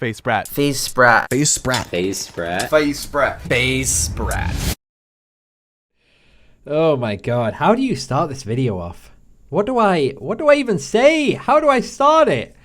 FaZe Spratt. FaZe Spratt. FaZe Spratt. FaZe Spratt. FaZe Spratt. FaZe Spratt. Oh my god, how do you start this video off? What do I even say? How do I start it?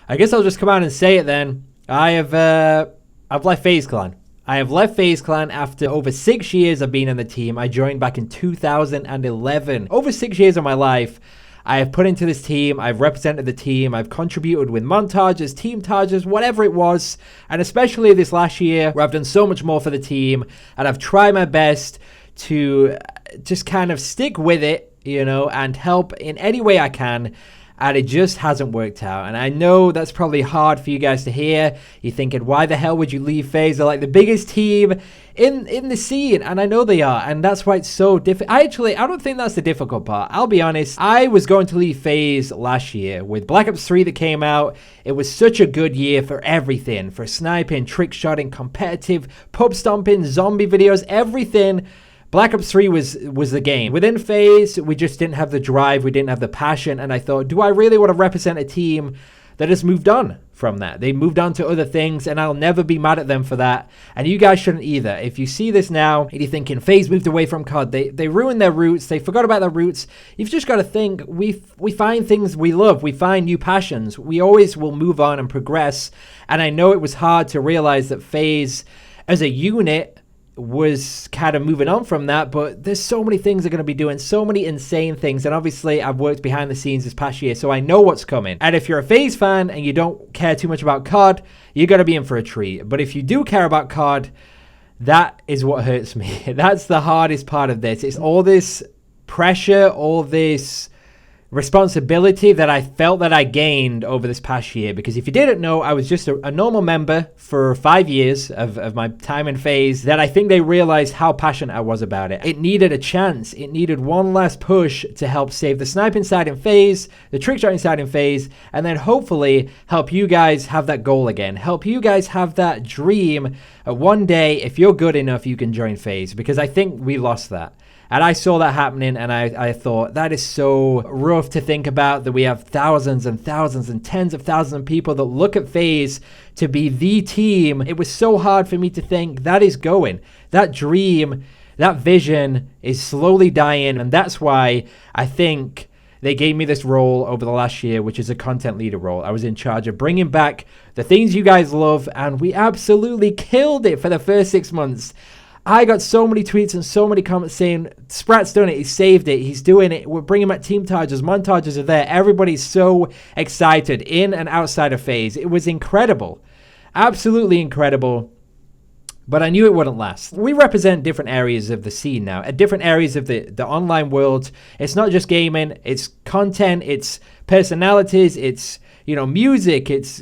I guess I'll just come out and say it then. I've left FaZe Clan. I have left FaZe Clan after over 6 years of being in the team. I joined back in 2011. Over 6 years of my life, I have put into this team. I've represented the team. I've contributed with montages, team tages, whatever it was. And especially this last year where I've done so much more for the team. And I've tried my best to just kind of stick with it, you know, and help in any way I can. And it just hasn't worked out. And I know that's probably hard for you guys to hear. You're thinking, why the hell would you leave FaZe? They're like the biggest team in the scene. And I know they are. And that's why it's so difficult. I don't think that's the difficult part. I'll be honest. I was going to leave FaZe last year with Black Ops 3 that came out. It was such a good year for everything. For sniping, trick shotting, competitive, pub stomping, zombie videos, everything. Black Ops 3 was the game. Within FaZe, we just didn't have the drive, we didn't have the passion, and I thought, do I really want to represent a team that has moved on from that? They moved on to other things, and I'll never be mad at them for that, and you guys shouldn't either. If you see this now, and you're thinking, FaZe moved away from COD, they ruined their roots, they forgot about their roots, you've just got to think, we find things we love, we find new passions, we always will move on and progress, and I know it was hard to realize that FaZe, as a unit, was kind of moving on from that, but there's so many things they're going to be doing, so many insane things, and obviously I've worked behind the scenes this past year, so I know what's coming. And if you're a FaZe fan and you don't care too much about COD, you're going to be in for a treat. But if you do care about COD, that is what hurts me. That's the hardest part of this. It's all this pressure, all this responsibility that I felt that I gained over this past year, because if you didn't know, I was just a normal member for 5 years of my time in FaZe, that I think they realized how passionate I was about it. It needed a chance. It needed one last push to help save the sniping side in FaZe, the trick shotting side in FaZe, and then hopefully help you guys have that goal again. Help you guys have that dream. One day, if you're good enough, you can join FaZe, because I think we lost that. And I saw that happening, and I thought, that is so rough to think about, that we have thousands and thousands and tens of thousands of people that look at FaZe to be the team. It was so hard for me to think, that is going. That dream, that vision is slowly dying, and that's why I think they gave me this role over the last year, which is a content leader role. I was in charge of bringing back the things you guys love, and we absolutely killed it for the first 6 months. I got so many tweets and so many comments saying, Spratt's done it, he saved it, he's doing it, we're bringing back team tages, montages are there, everybody's so excited in and outside of FaZe. It was incredible, absolutely incredible, but I knew it wouldn't last. We represent different areas of the scene now, at different areas of the online world. It's not just gaming, it's content, it's personalities, it's, you know, music, it's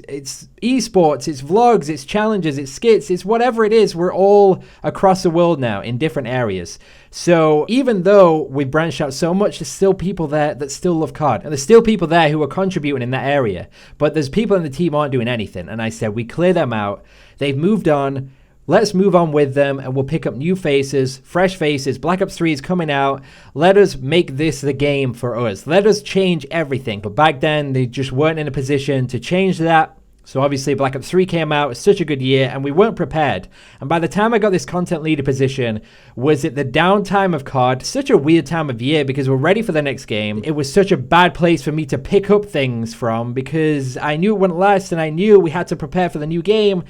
esports, it's vlogs, it's challenges, it's skits, it's whatever it is. We're all across the world now in different areas. So even though we branched out so much, there's still people there that still love COD. And there's still people there who are contributing in that area. But there's people in the team who aren't doing anything. And I said, we clear them out. They've moved on. Let's move on with them, and we'll pick up new faces, fresh faces. Black Ops 3 is coming out. Let us make this the game for us. Let us change everything. But back then, they just weren't in a position to change that. So obviously, Black Ops 3 came out. It's such a good year, and we weren't prepared. And by the time I got this content leader position, was it the downtime of COD? Such a weird time of year, because we're ready for the next game. It was such a bad place for me to pick up things from, because I knew it wouldn't last, and I knew we had to prepare for the new game.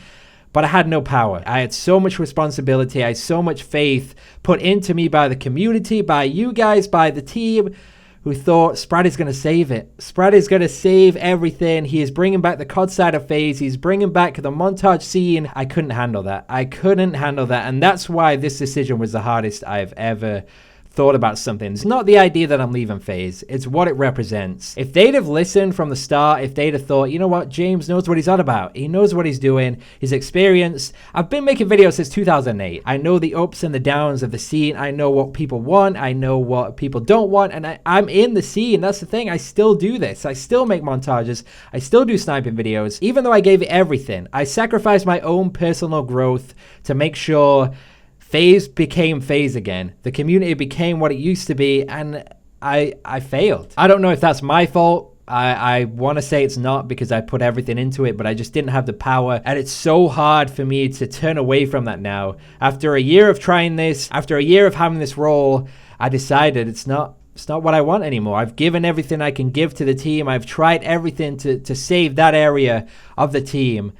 But I had no power. I had so much responsibility. I had so much faith put into me by the community, by you guys, by the team, who thought Spratt is going to save it. Spratt is going to save everything. He is bringing back the COD side of FaZe. He's bringing back the montage scene. I couldn't handle that. I couldn't handle that. And that's why this decision was the hardest I've ever thought about something. It's not the idea that I'm leaving FaZe. It's what it represents. If they'd have listened from the start, if they'd have thought, you know what, James knows what he's on about. He knows what he's doing. His experience. I've been making videos since 2008. I know the ups and the downs of the scene. I know what people want. I know what people don't want. And I'm in the scene. That's the thing. I still do this. I still make montages. I still do sniping videos. Even though I gave it everything, I sacrificed my own personal growth to make sure FaZe became FaZe again. The community became what it used to be, and I failed. I don't know if that's my fault. I want to say it's not because I put everything into it, but I just didn't have the power. And it's so hard for me to turn away from that now. After a year of trying this, after a year of having this role, I decided it's not what I want anymore. I've given everything I can give to the team. I've tried everything to save that area of the team,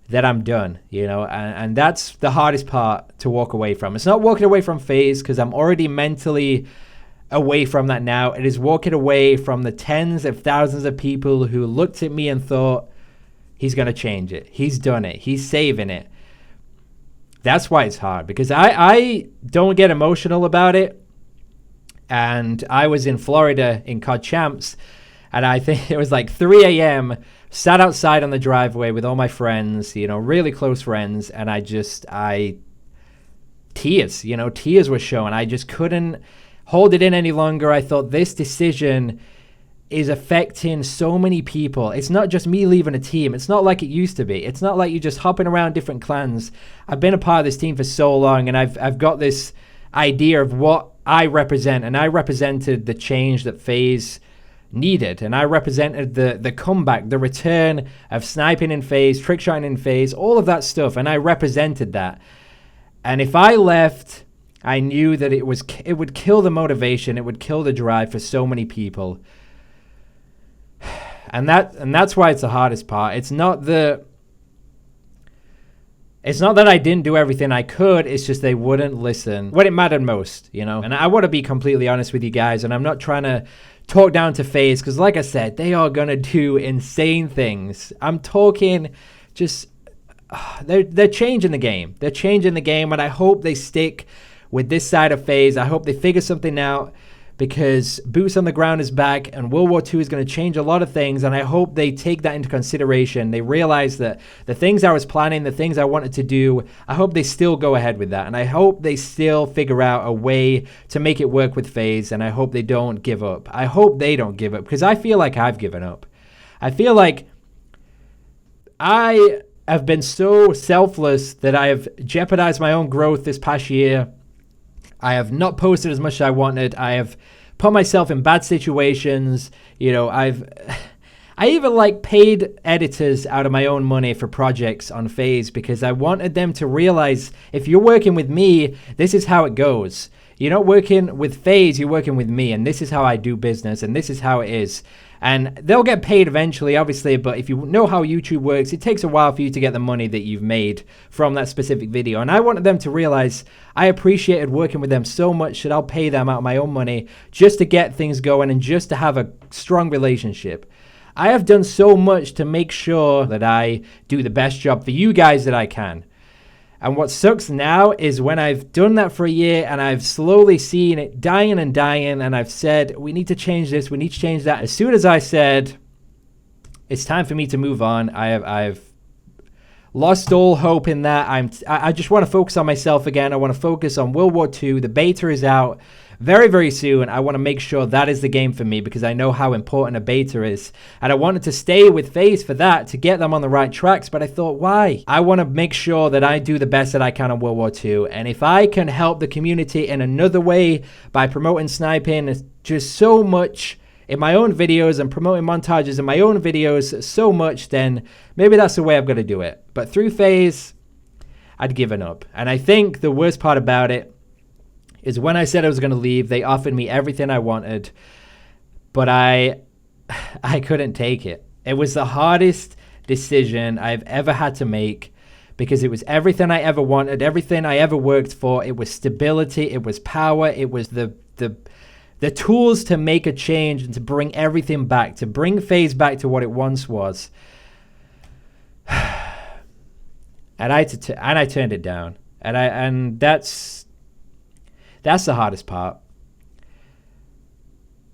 that I'm done, you know, and that's the hardest part to walk away from. It's not walking away from FaZe because I'm already mentally away from that now. It is walking away from the tens of thousands of people who looked at me and thought, he's going to change it. He's done it. He's saving it. That's why it's hard, because I don't get emotional about it. And I was in Florida in COD Champs, and I think it was like 3 a.m., sat outside on the driveway with all my friends, you know, really close friends, and tears were showing. I just couldn't hold it in any longer. I thought, this decision is affecting so many people. It's not just me leaving a team. It's not like it used to be. It's not like you're just hopping around different clans. I've been a part of this team for so long, and I've got this idea of what I represent, and I represented the change that FaZe needed, and I represented the comeback, the return of sniping in FaZe, trickshotting in FaZe, all of that stuff, and I represented that. And if I left, I knew that it would kill the motivation, it would kill the drive for so many people. And that's why it's the hardest part. It's not that I didn't do everything I could, it's just they wouldn't listen when it mattered most, you know? And I want to be completely honest with you guys, and I'm not trying to talk down to FaZe, because like I said, they are going to do insane things. I'm talking just, they're changing the game. They're changing the game, and I hope they stick with this side of FaZe. I hope they figure something out, because boots on the ground is back, and World War II is going to change a lot of things, and I hope they take that into consideration. They realize that the things I was planning, the things I wanted to do, I hope they still go ahead with that, and I hope they still figure out a way to make it work with FaZe, and I hope they don't give up. I hope they don't give up, because I feel like I've given up. I feel like I have been so selfless that I have jeopardized my own growth this past year. I have not posted as much as I wanted. I have put myself in bad situations. You know, I even like paid editors out of my own money for projects on FaZe, because I wanted them to realize, if you're working with me, this is how it goes. You're not working with FaZe, you're working with me, and this is how I do business, and this is how it is. And they'll get paid eventually, obviously, but if you know how YouTube works, it takes a while for you to get the money that you've made from that specific video. And I wanted them to realize I appreciated working with them so much that I'll pay them out of my own money just to get things going and just to have a strong relationship. I have done so much to make sure that I do the best job for you guys that I can. And what sucks now is when I've done that for a year and I've slowly seen it dying and dying, and I've said, we need to change this, we need to change that. As soon as I said, it's time for me to move on, I've lost all hope in that. I just want to focus on myself again. I want to focus on World War II. The beta is out very, very soon. I want to make sure that is the game for me, because I know how important a beta is. And I wanted to stay with FaZe for that, to get them on the right tracks. But I thought, why? I want to make sure that I do the best that I can on World War II. And if I can help the community in another way by promoting sniping just so much in my own videos and promoting montages in my own videos so much, then maybe that's the way I'm going to do it. But through FaZe, I'd given up. And I think the worst part about it is when I said I was going to leave, they offered me everything I wanted, but I couldn't take it. It was the hardest decision I've ever had to make, because it was everything I ever wanted, everything I ever worked for. It was stability, it was power, it was the tools to make a change and to bring everything back, to bring FaZe back to what it once was. And I turned it down, and that's the hardest part,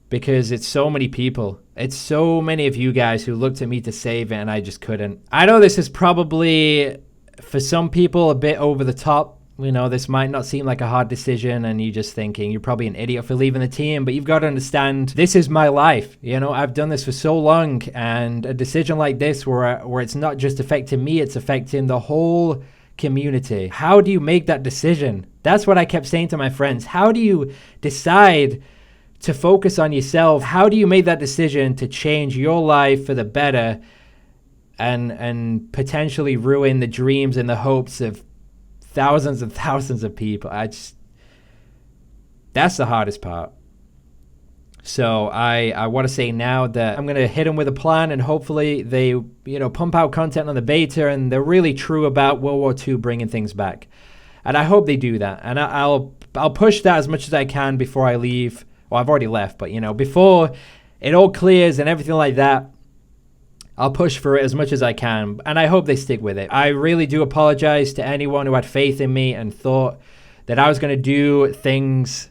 because it's so many people. It's so many of you guys who looked at me to save it, and I just couldn't. I know this is probably, for some people, a bit over the top. You know, this might not seem like a hard decision, and you're just thinking you're probably an idiot for leaving the team, but you've got to understand, this is my life. You know, I've done this for so long, and a decision like this where it's not just affecting me, it's affecting the whole community. How do you make that decision? That's what I kept saying to my friends. How do you decide to focus on yourself. How do you make that decision to change your life for the better and potentially ruin the dreams and the hopes of thousands and thousands of people? That's the hardest part. So I want to say now that I'm going to hit them with a plan, and hopefully they, pump out content on the beta and they're really true about World War II bringing things back. And I hope they do that. And I'll push that as much as I can before I leave. Well, I've already left, but before it all clears and everything like that, I'll push for it as much as I can. And I hope they stick with it. I really do apologize to anyone who had faith in me and thought that I was going to do things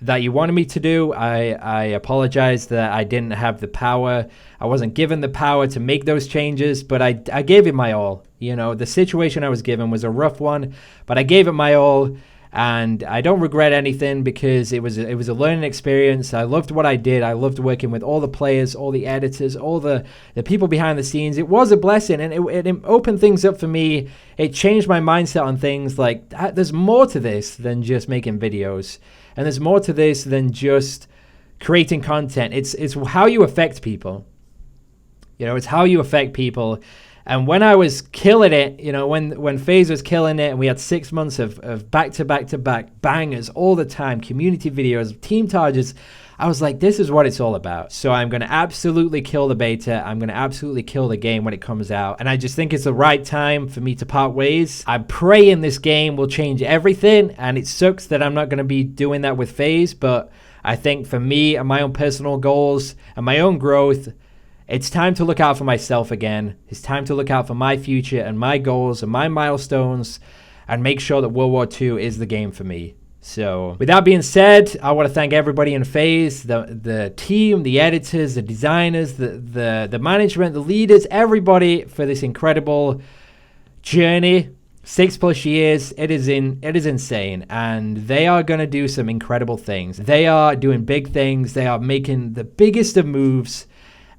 that you wanted me to do. I apologize that I didn't have the power. I wasn't given the power to make those changes, but I gave it my all. The situation I was given was a rough one, but I gave it my all, and I don't regret anything because it was a learning experience. I loved what I did. I loved working with all the players, all the editors, all the people behind the scenes. It was a blessing, and it opened things up for me. It changed my mindset on things like there's more to this than just making videos. And there's more to this than just creating content. It's how you affect people. It's how you affect people. And when I was killing it, when FaZe was killing it and we had 6 months of back-to-back-to-back bangers all the time, community videos, team targets, I was like, this is what it's all about. So I'm going to absolutely kill the beta. I'm going to absolutely kill the game when it comes out. And I just think it's the right time for me to part ways. I pray in this game will change everything. And it sucks that I'm not going to be doing that with FaZe. But I think for me and my own personal goals and my own growth, it's time to look out for myself again. It's time to look out for my future and my goals and my milestones and make sure that World War II is the game for me. So with that being said, I want to thank everybody in FaZe, the team, the editors, the designers, the management, the leaders, everybody for this incredible journey. 6+ years. It is insane. And they are going to do some incredible things. They are doing big things. They are making the biggest of moves.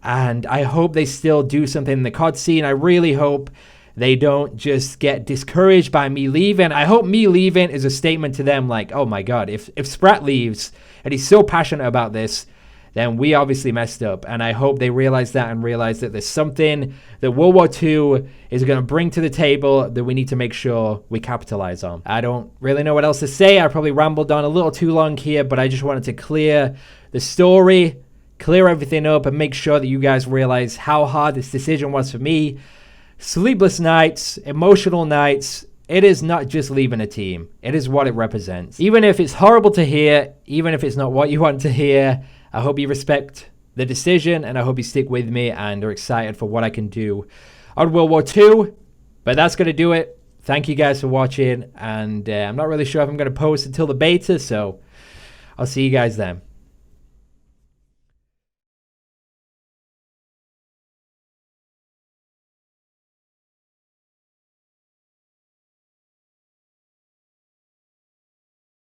And I hope they still do something in the COD scene. I really hope they don't just get discouraged by me leaving. I hope me leaving is a statement to them like, oh my God, if Spratt leaves and he's so passionate about this, then we obviously messed up. And I hope they realize that and realize that there's something that World War II is going to bring to the table that we need to make sure we capitalize on. I don't really know what else to say. I probably rambled on a little too long here, but I just wanted to clear the story, clear everything up, and make sure that you guys realize how hard this decision was for me. Sleepless nights, emotional nights. It is not just leaving a team. It is what it represents. Even if it's horrible to hear, even if it's not what you want to hear, I hope you respect the decision, and I hope you stick with me and are excited for what I can do on World War II. But that's going to do it. Thank you guys for watching, and I'm not really sure if I'm going to post until the beta, so I'll see you guys then.